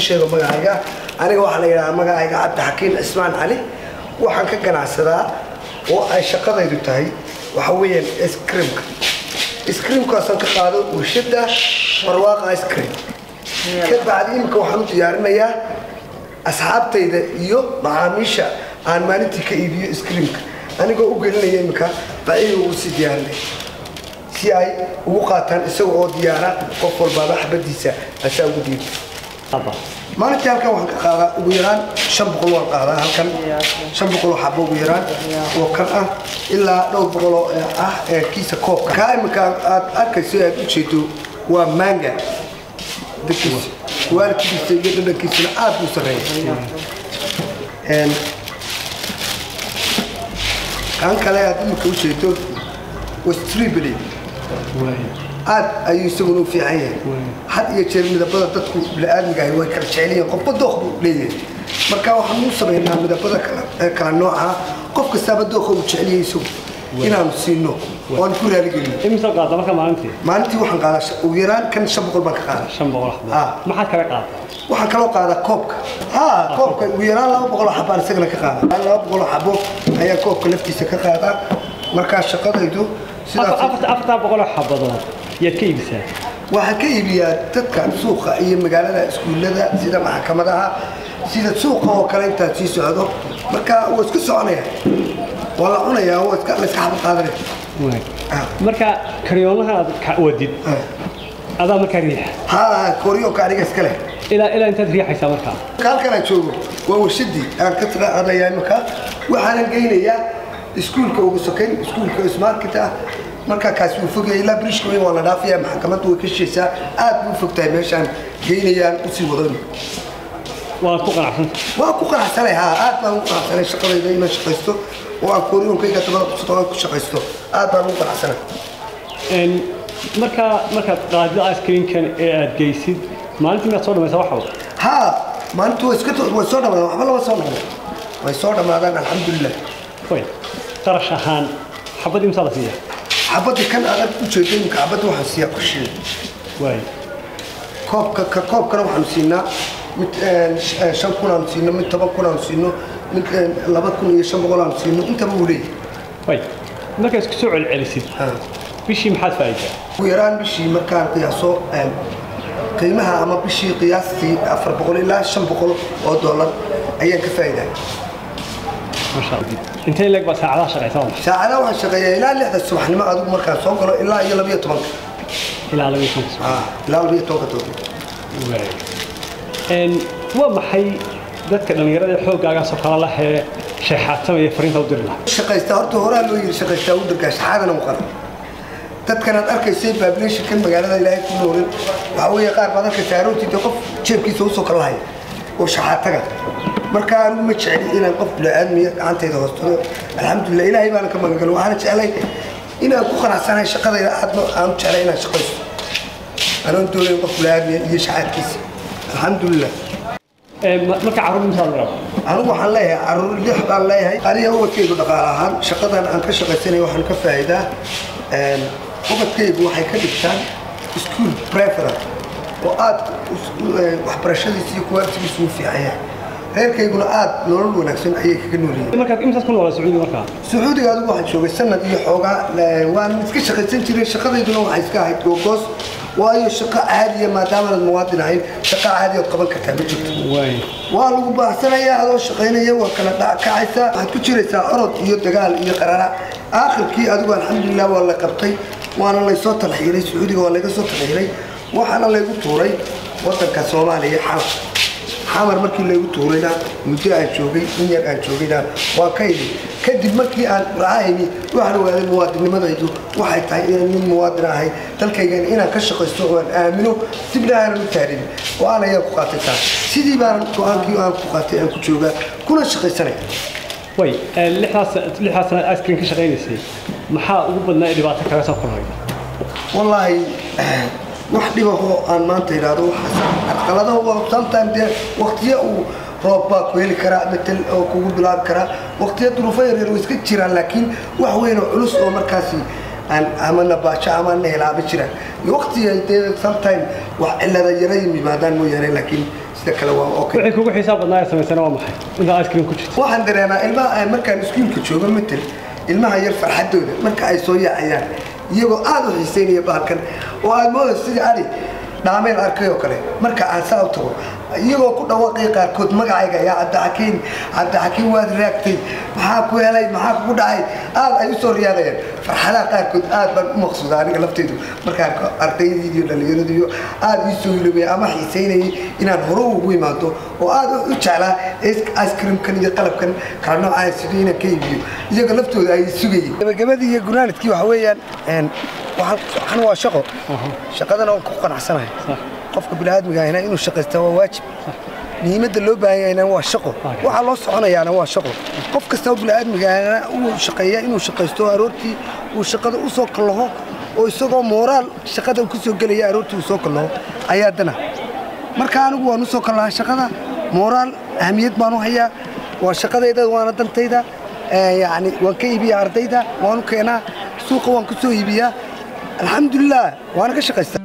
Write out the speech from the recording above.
sheego magacayga aniga waxa la yiraahdaa magacayga Cabdi Xakiin Ismaan Cali waxaan ka ganacsadaa oo ay shaqadaydu tahay waxa weeyaan ice cream-kaasaan ka qaado warshada barwaaqa ice cream ka bacdi imika waxaan u diyaarinayaa asxaabtayda iyo macaamiisha aan maalintii ka iibiyo ice cream-ka anigoo u gelinaya imika bacii ugu sii diyaarinay si ay ugu qaataan isagoo oo diyaara qof walba xabadiisa asaa ugu diibo maalintii halkan waxaan ka qaadaa ugu yaraan 500 waan qaadaa halkan 500 xabo ugu yaraan oo kan ah ilaa 200 ah kiisa koobka ka imika aad arkayso aad u jeedo waa manga dadkiisa waalidkiisa iyo dhadhankiisana aad u sareeyo kan kale aad imika u jeedo waa strawberry aad ayuu isaguna u fiican yahay had iyo jeer midabada dadku bini'aadmiga ay way kala jecel yihiin qofba dooq buu leeyahay marka waxaan u sameynaa midabada kala nooca qof kastaba dooq uu jecel yahay isagu inaan siino oo aan ku raali gelino imisa qaada marka maalintii waxaan qaadaa ugu yaraan kan 500 baan ka qaadaa 500 maxaad kala qaadaa waxaan kaloo qaadaa koobka koobka ugu yaraan 200 xabaan isagana ka qaadaa 200 xabo ayaa koobka laftiisa ka qaadaa marka shaqadaydu sidaas 400 xabadood يا كيف سا؟ واحد كيف يا تذكر سوق أي مجالنا سكول لذا سيدا محكمتها سيدا سوق وكلام تأسيس هذا مركا واسكت عليها والله أنا يا هو اسكت مسحب قادر. مركا كريونها وديد. هذا مركا ريح. ها كوريو كاريكس كله. إلى أنت ريح يسا مركا. كان أشوفه وهو شدي أنا كتر هذا يا مكا وحنا جينا يا سكول كوسكين سكول كوسمار كده. marka kaas uu fogay ila bridge weyn wala dhaafiya maxkamaddu way ka sheysaa aad buu fogtay meeshan geynayaan u sii wadaan waa ku qanacsanay aad baan u qanacsanay shaqadayda inaan shaqaysto oo aan kooriyoonkayga tabada ku shaqaysto aad baan u qanacsanay marka qaadida ice cream-kan ee aad geysid maalintii ma soo dhamaysaa waxa maalintii way soo dhamaadaan waxba lama soo dhamaan way soo dhamaadaan alxamdulillah qarash ahaan xabad imsa la siiyaa حبتي كان أنا بتشوفين كعبتي وحسيا كشيء. واي. كوب كانوا حنسينا مت شام كنا حنسينا مت تبا كنا حنسينا مت لبض كنا يشام كنا حنسينا أنت بقولي. واي. مركز كسوع العرسي. بشي محل فايدة. ويران بشي مكان قياسه قيمها أما بشي قياسي أفر بقول لا شام بقول أو دولار أيا كفايدة. ما شاء الله. أنت لك بس ساعة شغلة ساعة وعن شغلة إلى اللي هذا الصبح ما أدوك مركز صوغل إلا يلا بيتوقع إلى على بيتوقع إلى على بيتوقع إن ومحي ذاتك لما يرد الحوق على سبحان الله شحات سمي فرين تودر له شقة استهرت هورا لو يشقة استودر كاش حاجة نمقر تذكرت أركي سيب بابليش كم مجالنا إلهي كلورين وهو قال بعضك سعرون تتوقف شيء كيس وسوق الله وشحاتك marka aanu ma jecel inaan qof bini'aadmi aantayda hoosto alxamdulillah ilaahay baan ka magan galay waxaan jecelay inaan ku qanacsanahay shaqadayda aan jecelay inaan shaqaysto anaan doonay qof bini'aadmi iyo shaqadiisa alxamdulillah marka caruur inta la rabo anigu waxaan leeyahay caruur lix baan leeyahay aniga ubadkaygu dhaqaale ahaan shaqadan aan ka shaqaysanay waxaan ka faa'iidaa ubadkaygu waxay ka dhigtaan school preference oo aad waxbarashadiisa iyo kuwaartigiisu u fiican yahay reerkayguna aad nolol wanaagsan ayay kaga noolyihiin marka imtaas ku noolaa Sacuudi marka Sacuudiga adigu waxaan joogay sanad iyo xoogaa waan iska shaqaysan jiray shaqadayduna waxay iska ahayd googos waayo shaqo caadi ah maadaama aad muwaadin ahayn shaqo caadi ah qaban kartaa ma jirto waa lagu baaxsanayaa adoo shaqaynaya waa kala dhacaysa waxaad ku jiraysaa orod iyo dagaal iyo qarara aakhirkii adigu alxamdulillah waa la qabtay waana la soo talxiilay Sacuudiga waa laga soo talxiilay waxaana lagu tuuray wadanka Soomaaliya حمر مركي اللي يطورنا مدة أنشوفي من ير أنشوفينا وكيدي كدي مركي أن رعايني وإحنا وهذا المواد لماذا يدو واحد تعيين من مواد رعاي تلك يعني إنا كشق السوق آمنوا تبنا أنا متعرين وأنا يا قاتلتا سيدي بان كوانكي وأنا قاتل أنا كتشوفه كل شق السنة. وي اللي حاصل أسكن كشغين يصير محا وقبلنا اللي بعتك على سفر والله واحد هو أن ما أنت يرادو حسن القلادة هو sometimes وقتية وروبا كويل كرا مثل أو كوب بلاد كرا وقتية ظروفية يرويس كتير لكن وحوين علوس أو مركزي أن عملنا باشا عملنا يلعب كتير وقتية sometimes وإلا ذا يريم بعدين مو يري لكن sida kale waa okay wixii kugu xisaab badnaa samaysana waa maxay inta ice cream ku jirto waxaan dareemaa ilmaha markaan iskuulka joogo matal ilmaha yar farxadooda marka ay soo yaacayaan iyagoo aad u xiiseynaya baalkan oo aad moodo sidii ali dhaameel arkay oo kale marka aan saa u tago iyagoo ku dhawaaqay qaarkood magacayga yaa cabdixakiin waad raagtay maxaa ku helay maxaa kugu dhacay aad ay u soo riyaadayaan farxadaha qaarkood aad baan u maqsuudaa aniga lafteydu markaan ardaydii iyo dhallinyaradii iyo aad ii soo hiloway ama xiiseynayay inaan hore ugu imaado oo aad u jeclaa ice creamkan iyo qalabkan kala noocaan sidii inaan ka iibiyo iyaga laftooda ay sugayeen gabagabadii iyo gunaanadkii waxa weeyaan waxaan waa shaqo shaqadana waan ku qanacsanahay qofka bini'aadmiga ahna inuu shaqaysto waa waajib muhiimadda loo baahan yahayna waa shaqo waxa loo soconayaana waa shaqo qof kasta oo bini'aadmiga ahna uu shaqeeyaa inuu shaqaysto aroortii uu shaqada u soo kallaho oo isagoo mooraal shaqada ku soo gelaya aroortii uu soo kallaho ayaa dana marka anigu waan u soo kallahaa shaqada mooraal ahamiyad baan u hayaa waa shaqadayda waana dantayda yacni waan ka iibiyaa ardayda waan u keenaa suuqa waan ku soo iibiyaa alxamdulilah waana ka shaqaystaa